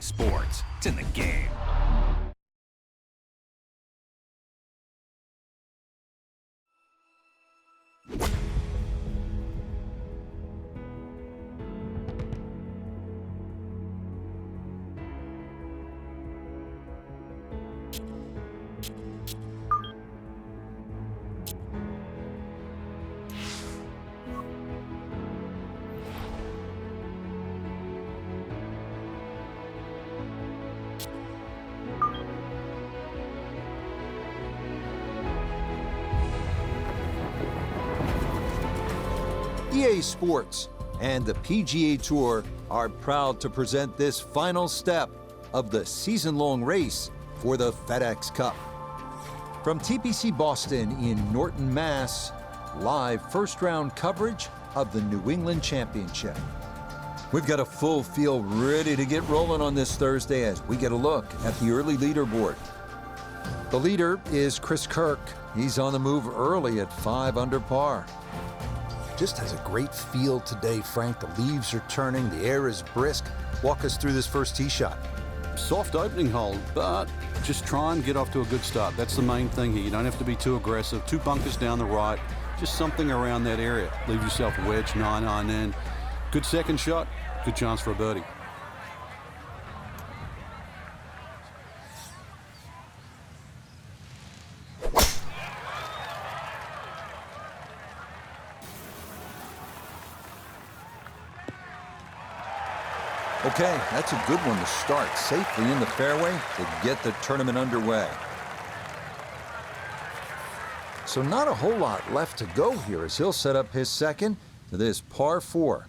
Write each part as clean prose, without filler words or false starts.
sports. It's in the game. EA Sports and the PGA Tour are proud to present this final step of the season-long race for the FedEx Cup. From TPC Boston in Norton, Mass., live first-round coverage of the New England Championship. We've got a full field ready to get rolling on this Thursday as we get a look at the early leaderboard. The leader is Chris Kirk. He's on the move early at 5 under par. Just has a great feel today, Frank. The leaves are turning, the air is brisk. Walk us through this first tee shot. Soft opening hole, but just try and get off to a good start. That's the main thing here. You don't have to be too aggressive. 2 bunkers down the right, just something around that area. Leave yourself a wedge, 9-iron in. Good second shot, good chance for a birdie. Okay, that's a good one to start safely in the fairway to get the tournament underway. So not a whole lot left to go here as he'll set up his second to this par 4.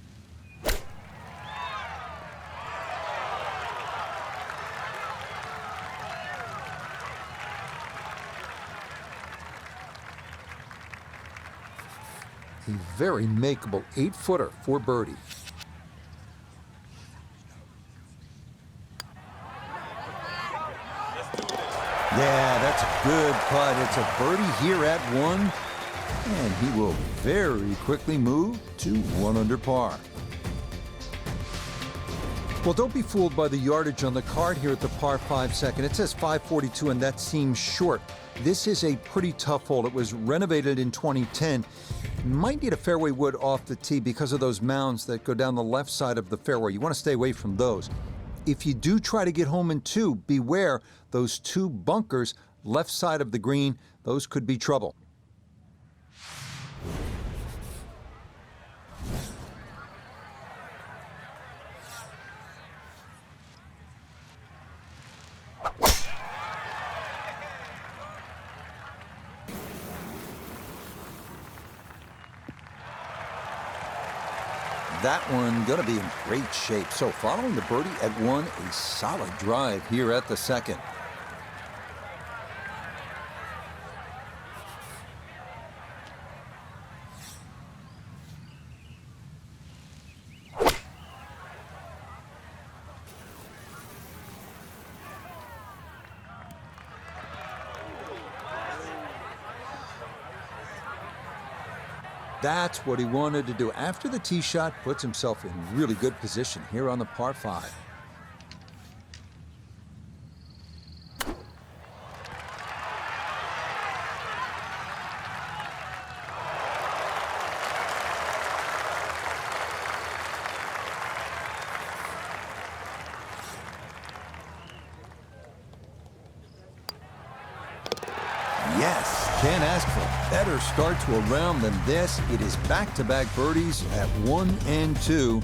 A very makeable 8-footer for birdie. Yeah, that's a good putt. It's a birdie here at 1, and he will very quickly move to 1 under par. Well, don't be fooled by the yardage on the card here at the par 5 second. It says 542, and that seems short. This is a pretty tough hole. It was renovated in 2010. Might need a fairway wood off the tee because of those mounds that go down the left side of the fairway. You want to stay away from those. If you do try to get home in 2, beware those 2 bunkers left side of the green. Those could be trouble. That one going to be in great shape. So following the birdie at 1, a solid drive here at the second. That's what he wanted to do. After the tee shot, puts himself in really good position here on the par 5. Yes, can't ask for a better start to a round than this. It is back-to-back birdies at 1 and 2.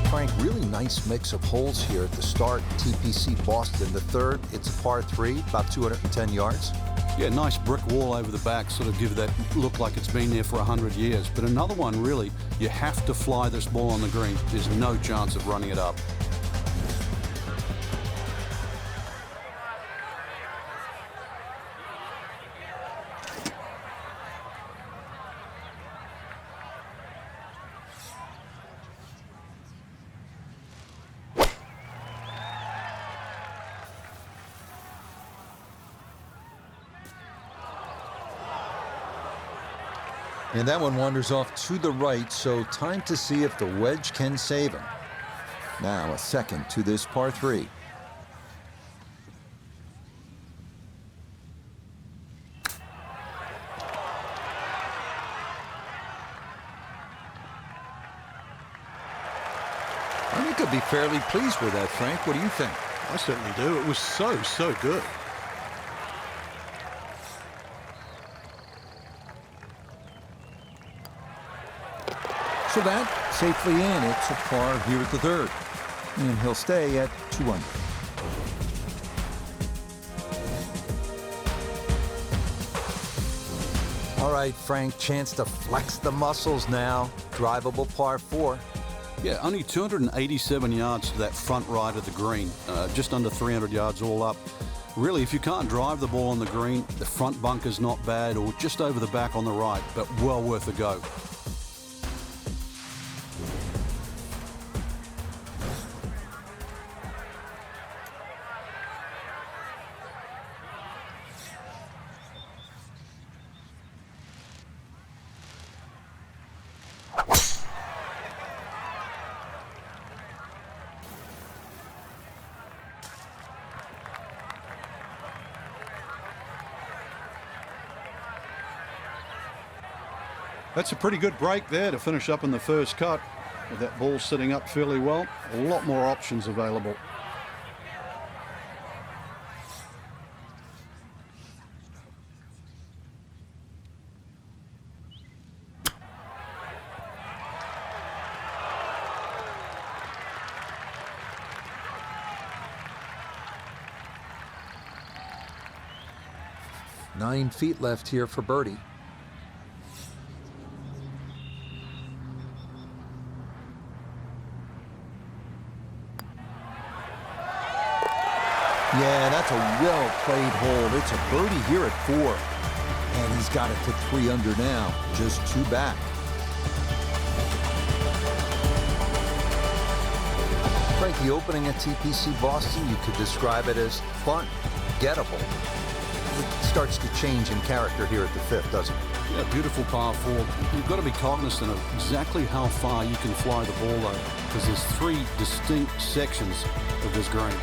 Frank, really nice mix of holes here at the start. TPC Boston, the third, it's a par 3, about 210 yards. Yeah, nice brick wall over the back, sort of give that look like it's been there for 100 years. But another one, really, you have to fly this ball on the green. There's no chance of running it up. And that one wanders off to the right, so time to see if the wedge can save him. Now a second to this par 3. I think he'll be fairly pleased with that, Frank. What do you think? I certainly do. It was so good. So that safely in. It's a par here at the 3rd. And he'll stay at 2 under. All right, Frank, chance to flex the muscles now. Drivable par 4. Yeah, only 287 yards to that front right of the green. Just under 300 yards all up. Really, if you can't drive the ball on the green, the front bunker's not bad, or just over the back on the right, but well worth a go. That's a pretty good break there to finish up in the first cut. With that ball sitting up fairly well, a lot more options available. Nine feet left here for birdie. Yeah, that's a well-played hole. It's a birdie here at 4. And he's got it to 3 under now, just 2 back. Frank, the opening at TPC Boston, you could describe it as fun, gettable. It starts to change in character here at the 5th, doesn't it? Yeah, beautiful par 4. You've got to be cognizant of exactly how far you can fly the ball though, because there's 3 distinct sections of this green.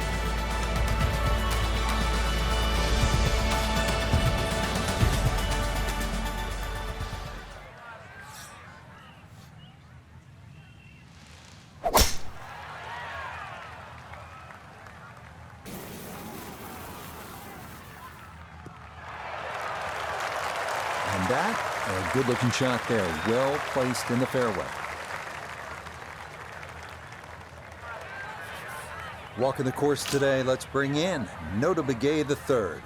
And that, a good-looking shot there, well placed in the fairway. Walking the course today, let's bring in Nota Begay the 3rd.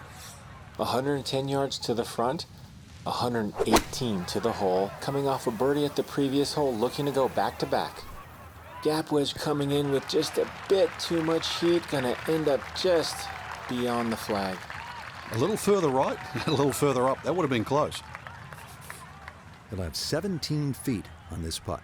110 yards to the front, 118 to the hole, coming off a birdie at the previous hole, looking to go back-to-back. Gap wedge coming in with just a bit too much heat, gonna end up just beyond the flag. A little further right, a little further up. That would have been close. He'll have 17 feet on this putt.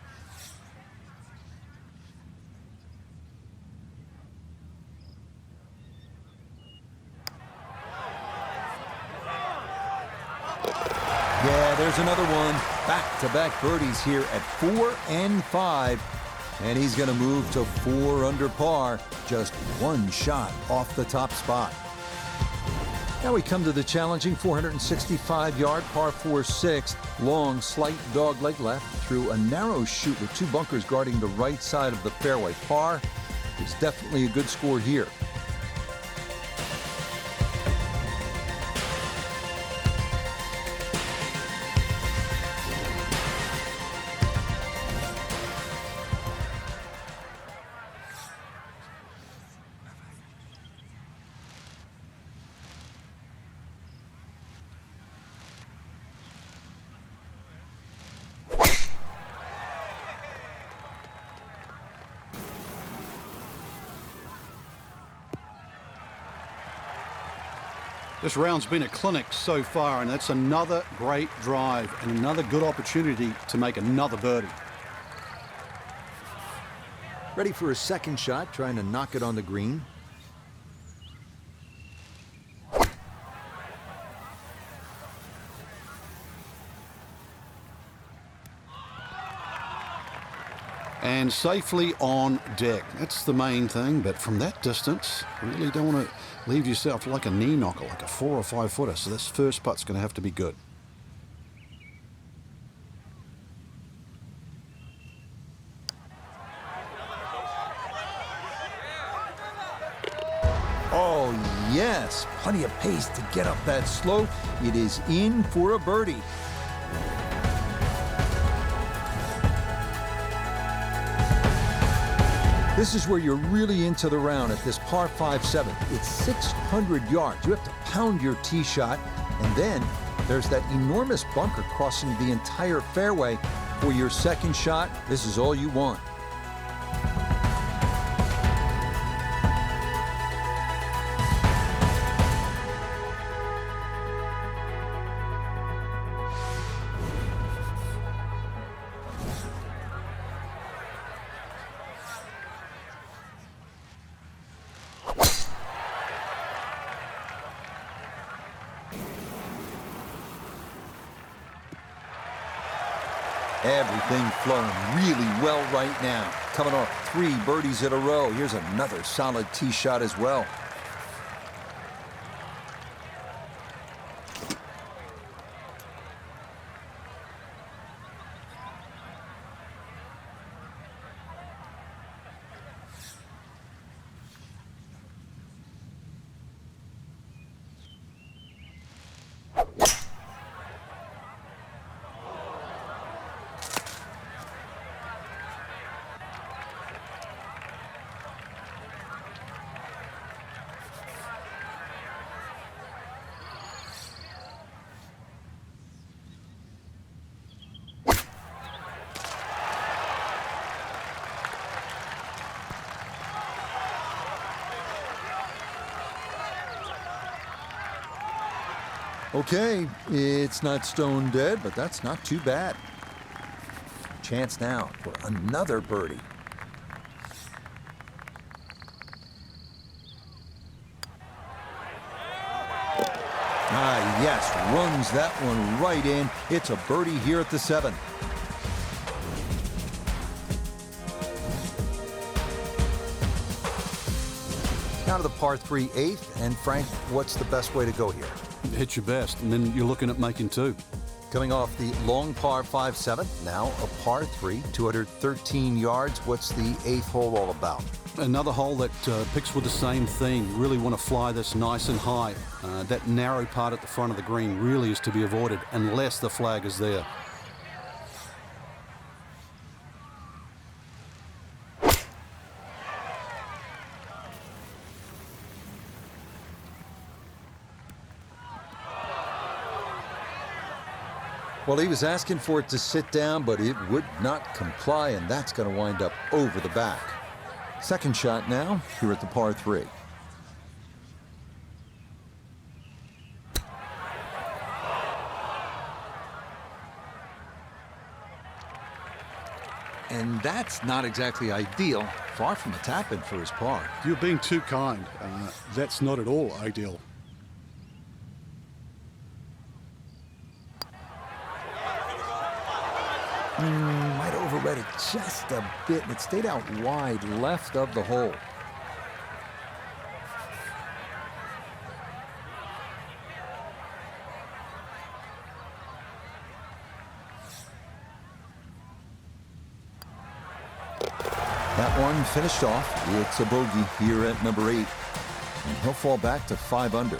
Yeah, there's another one. Back-to-back birdies here at 4 and 5. And he's going to move to 4 under par, just 1 shot off the top spot. Now we come to the challenging 465-yard par 4 6th, long, slight dogleg left through a narrow chute with 2 bunkers guarding the right side of the fairway. Par is definitely a good score here. This round's been a clinic so far, and that's another great drive and another good opportunity to make another birdie. Ready for a second shot, trying to knock it on the green. and safely on deck. That's the main thing, but from that distance, you really don't want to leave yourself like a knee knocker, like a 4 or 5 footer. So this first putt's going to have to be good. Oh, yes, plenty of pace to get up that slope. It is in for a birdie. This is where you're really into the round at this par 5-7. It's 600 yards. You have to pound your tee shot, and then there's that enormous bunker crossing the entire fairway. For your second shot, this is all you want. Everything flowing really well right now. Coming off 3 birdies in a row. Here's another solid tee shot as well. Okay, it's not stone dead, but that's not too bad. Chance now for another birdie. Ah, yes, runs that one right in. It's a birdie here at the 7th. Now to the par 3 8th, and Frank, what's the best way to go here? Hit your best, and then you're looking at making 2. Coming off the long par 5-7, now a par 3, 213 yards. What's the 8th hole all about? Another hole that picks with the same theme. Really want to fly this nice and high. That narrow part at the front of the green really is to be avoided unless the flag is there. Well, he was asking for it to sit down, but it would not comply, and that's going to wind up over the back. Second shot now, here at the par 3. And that's not exactly ideal. Far from a tap-in for his par. You're being too kind. That's not at all ideal. Might have overread it just a bit, and it stayed out wide left of the hole. That one finished off. It's a bogey here at number 8, and he'll fall back to 5 under.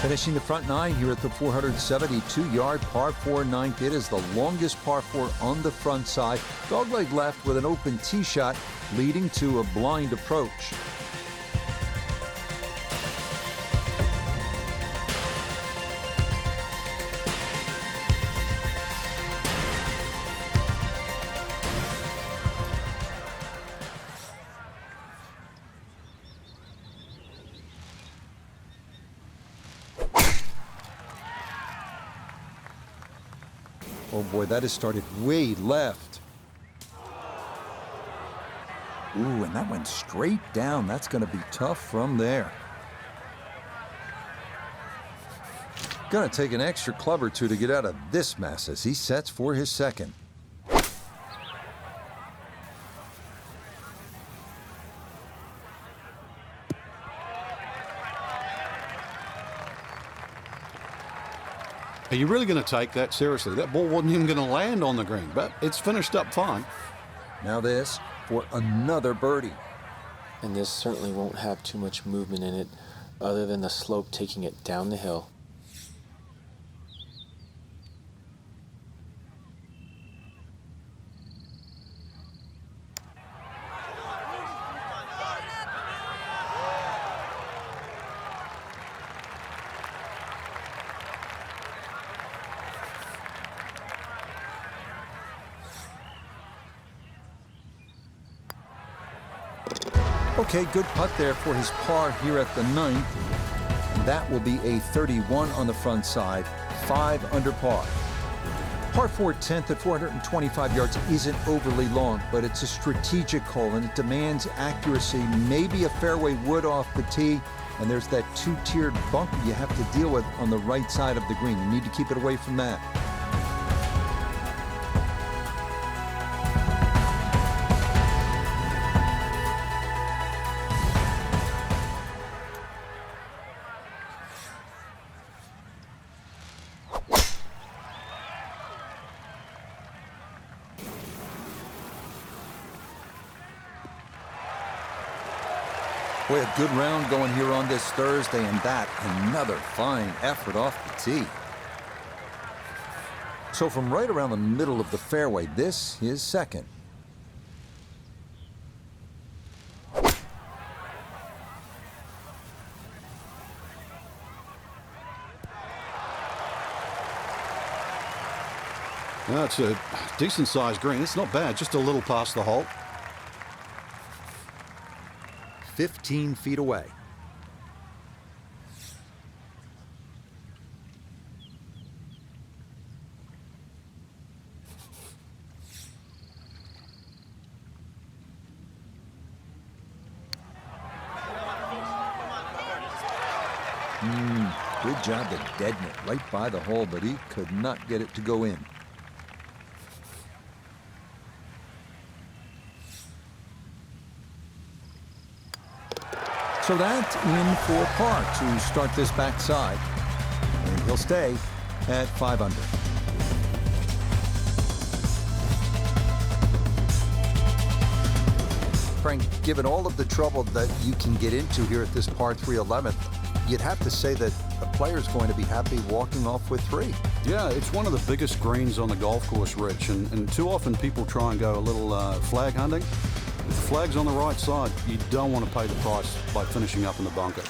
Finishing the front 9 here at the 472-yard par 4 9th. It is the longest par 4 on the front side. Dogleg left with an open tee shot leading to a blind approach. Oh boy, that has started way left. Ooh, and that went straight down. That's going to be tough from there. Gonna take an extra club or two to get out of this mess as he sets for his second. Are you really going to take that seriously? That ball wasn't even going to land on the green, but it's finished up fine. Now this for another birdie. And this certainly won't have too much movement in it other than the slope taking it down the hill. Okay, good putt there for his par here at the 9th. And that will be a 31 on the front side, 5 under par. Par 4 10th at 425 yards isn't overly long, but it's a strategic hole and it demands accuracy, maybe a fairway wood off the tee, and there's that 2-tiered bunker you have to deal with on the right side of the green. You need to keep it away from that. Boy, a good round going here on this Thursday, and that another fine effort off the tee. So from right around the middle of the fairway, this is second. That's a decent-sized green. It's not bad, just a little past the hole. 15 feet away. Good job to deaden it right by the hole, but he could not get it to go in. So that's in for par to start this backside. And he'll stay at 5 under. Frank, given all of the trouble that you can get into here at this par 3 11th, you'd have to say that a player's going to be happy walking off with 3. Yeah, it's one of the biggest greens on the golf course, Rich, and too often people try and go a little flag hunting. If the flag's on the right side, you don't want to pay the price by finishing up in the bunker.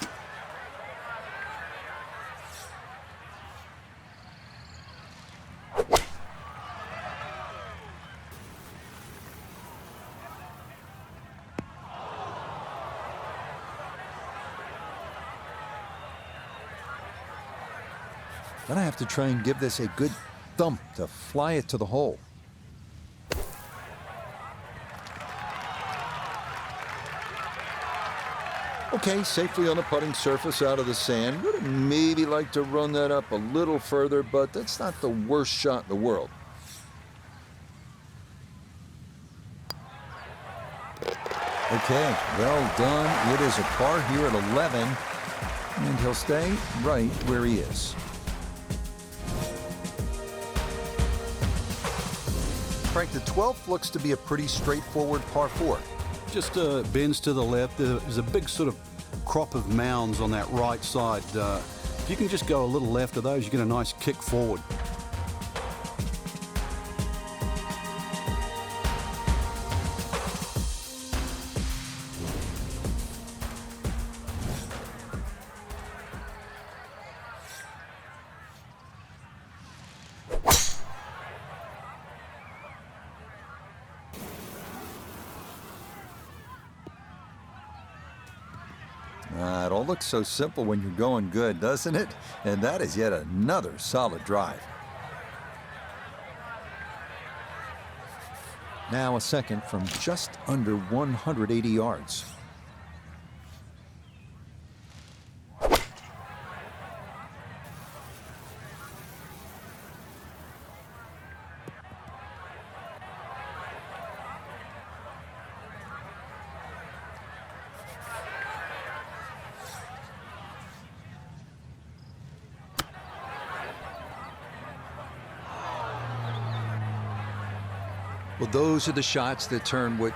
Gonna have to try and give this a good thump to fly it to the hole. Okay, safely on the putting surface out of the sand. Would have maybe liked to run that up a little further, but that's not the worst shot in the world. Okay, well done. It is a par here at 11, and he'll stay right where he is. Frank, the 12th looks to be a pretty straightforward par 4. Just bends to the left. There's a big sort of crop of mounds on that right side. If you can just go a little left of those, you get a nice kick forward. It all looks so simple when you're going good, doesn't it? And that is yet another solid drive. Now a second from just under 180 yards. Well, those are the shots that turn what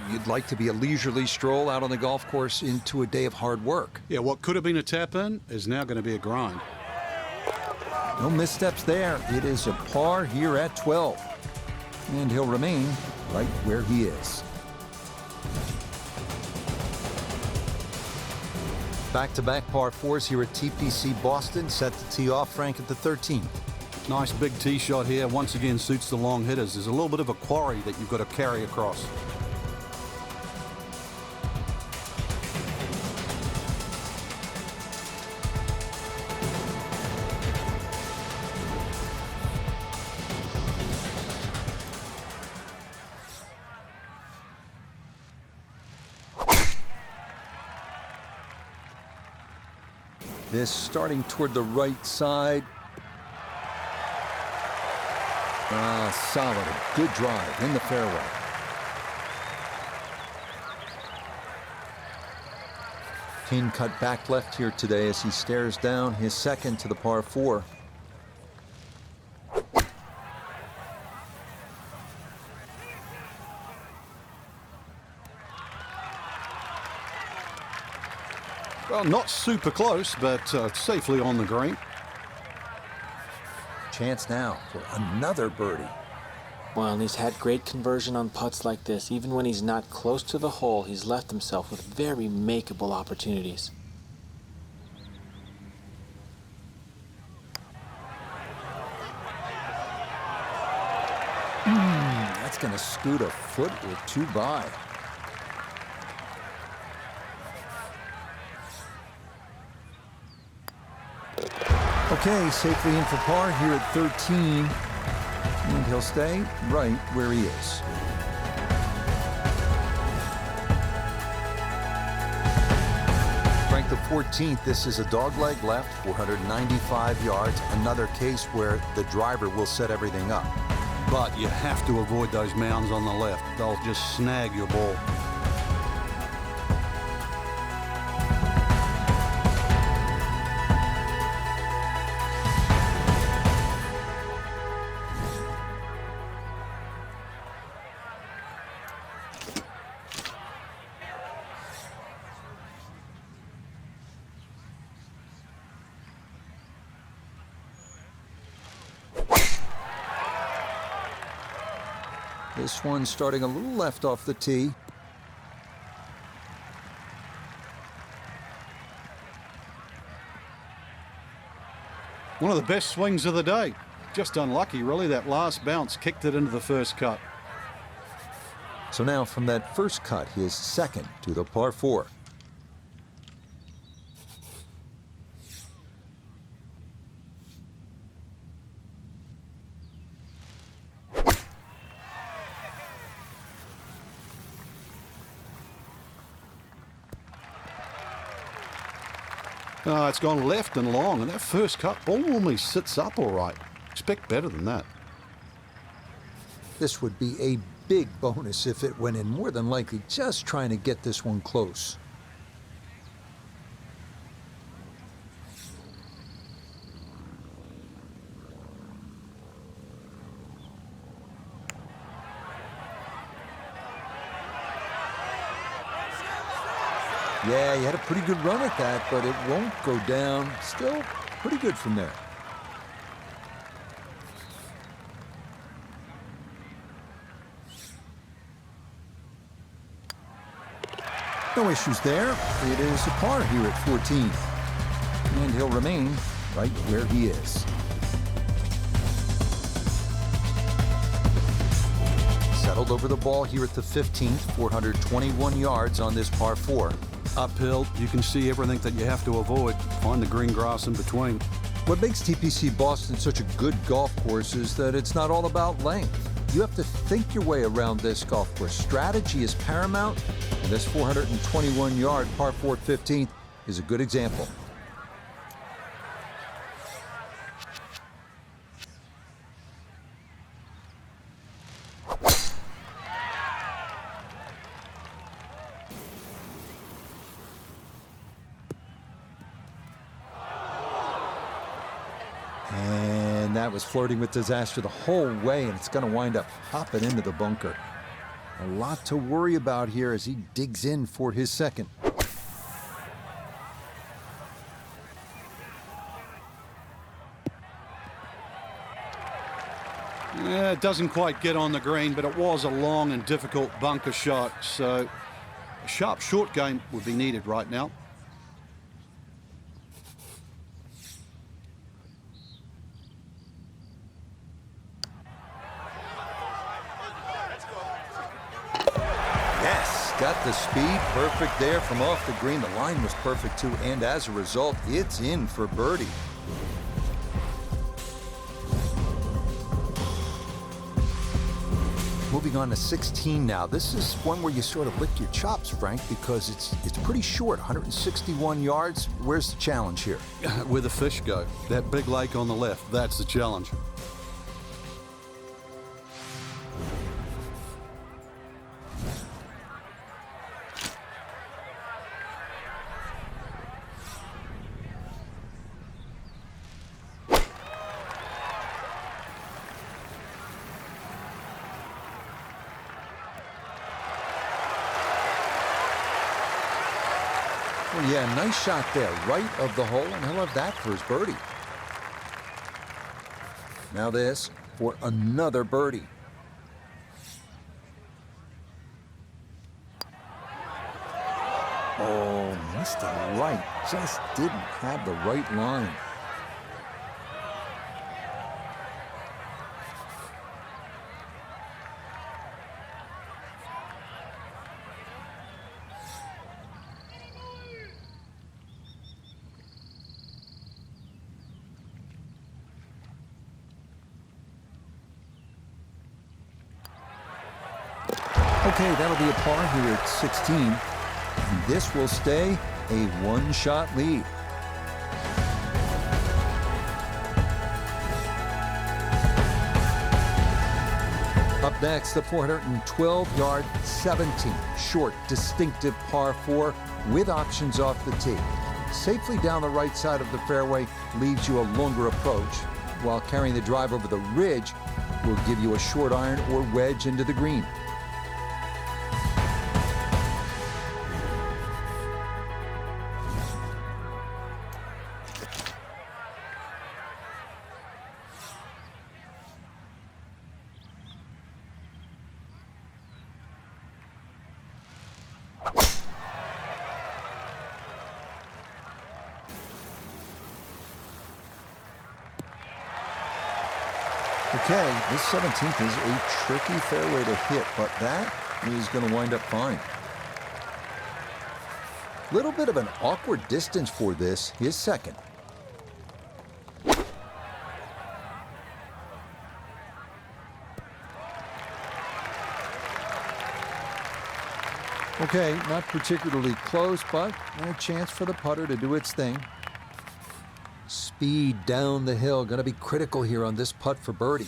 you'd like to be a leisurely stroll out on the golf course into a day of hard work. Yeah, what could have been a tap-in is now going to be a grind. No missteps there. It is a par here at 12. And he'll remain right where he is. Back-to-back par fours here at TPC Boston, set to tee off Frank at the 13th. Nice big tee shot here. Once again, suits the long hitters. There's a little bit of a quarry that you've got to carry across. This starting toward the right side. Solid, a good drive in the fairway. Pin cut back left here today as he stares down his second to the par 4. Well, not super close, but safely on the green. Chance now for another birdie. Well, and he's had great conversion on putts like this. Even when he's not close to the hole, he's left himself with very makeable opportunities. That's going to scoot a foot or two by. Okay, safely in for par here at 13. And he'll stay right where he is. Frank, the 14th, this is a dogleg left, 495 yards. Another case where the driver will set everything up. But you have to avoid those mounds on the left. They'll just snag your ball. This one starting a little left off the tee. One of the best swings of the day. Just unlucky, really. That last bounce kicked it into the first cut. So now from that first cut, his second to the par 4. It's gone left and long, and that first cut ball normally sits up all right. Expect better than that. This would be a big bonus if it went in, more than likely just trying to get this one close. Yeah, he had a pretty good run at that, but it won't go down. Still pretty good from there. No issues there. It is a par here at 14. And he'll remain right where he is. Settled over the ball here at the 15th, 421 yards on this par 4. Uphill, you can see everything that you have to avoid. Find the green grass in between. What makes TPC Boston such a good golf course is that it's not all about length. You have to think your way around this golf course. Strategy is paramount, and this 421-yard par 4 15th is a good example. That was flirting with disaster the whole way, and it's going to wind up popping into the bunker. A lot to worry about here as he digs in for his second. Yeah, it doesn't quite get on the green, but it was a long and difficult bunker shot, so a sharp short game would be needed right now. Yes, got the speed perfect there from off the green. The line was perfect too, and as a result, it's in for birdie. Moving on to 16 now. This is one where you sort of lick your chops, Frank, because it's pretty short, 161 yards. Where's the challenge here? Where the fish go. That big lake on the left, that's the challenge. Well, yeah, nice shot there, right of the hole, and he'll have that for his birdie. Now this for another birdie. Oh, missed it right. Just didn't have the right line. Okay, that'll be a par here at 16. And this will stay a one-shot lead. Up next, the 412-yard, 17 short, distinctive par 4 with options off the tee. Safely down the right side of the fairway leaves you a longer approach, while carrying the drive over the ridge will give you a short iron or wedge into the green. Okay, this 17th is a tricky fairway to hit, but that is going to wind up fine. Little bit of an awkward distance for this, his second. Okay, not particularly close, but a chance for the putter to do its thing. Speed down the hill, going to be critical here on this putt for birdie.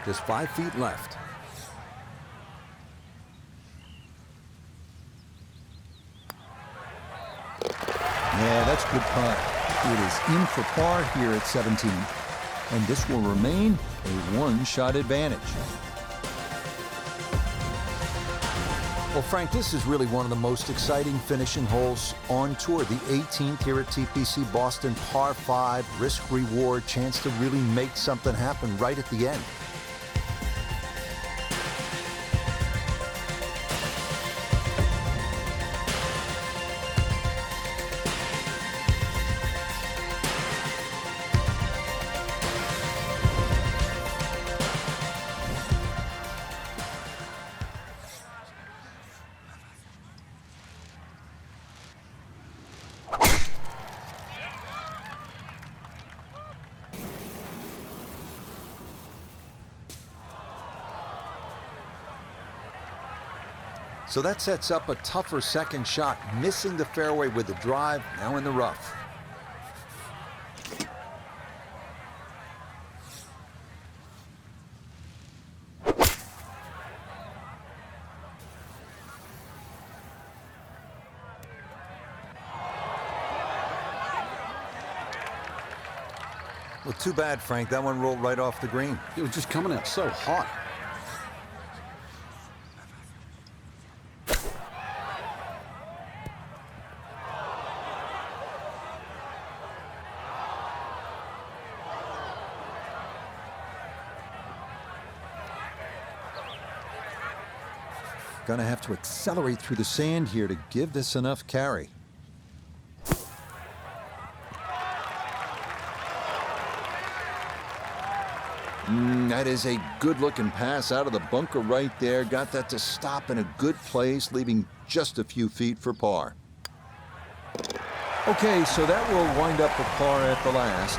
Just 5 feet left. Yeah, that's a good putt. It is in for par here at 17, and this will remain a one-shot advantage. Well, Frank, this is really one of the most exciting finishing holes on tour. The 18th here at TPC Boston, par 5, risk-reward, chance to really make something happen right at the end. So that sets up a tougher second shot, missing the fairway with the drive, now in the rough. Well, too bad, Frank. That one rolled right off the green. It was just coming out so hot. Gonna have to accelerate through the sand here to give this enough carry. That is a good-looking pass out of the bunker right there. Got that to stop in a good place, leaving just a few feet for par. Okay, so that will wind up a par at the last.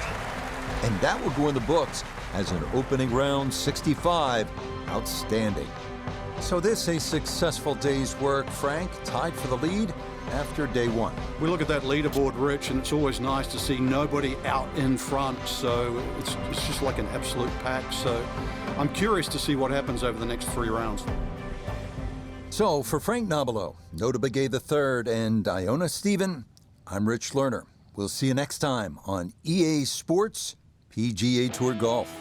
And that will go in the books as an opening round 65. Outstanding. So this a successful day's work. Frank tied for the lead after day one. We look at that leaderboard, Rich, and it's always nice to see nobody out in front. So it's just like an absolute pack. So I'm curious to see what happens over the next 3 rounds. So for Frank Nobilo, Nota Begay III, and Iona Stephen, I'm Rich Lerner. We'll see you next time on EA Sports PGA Tour Golf.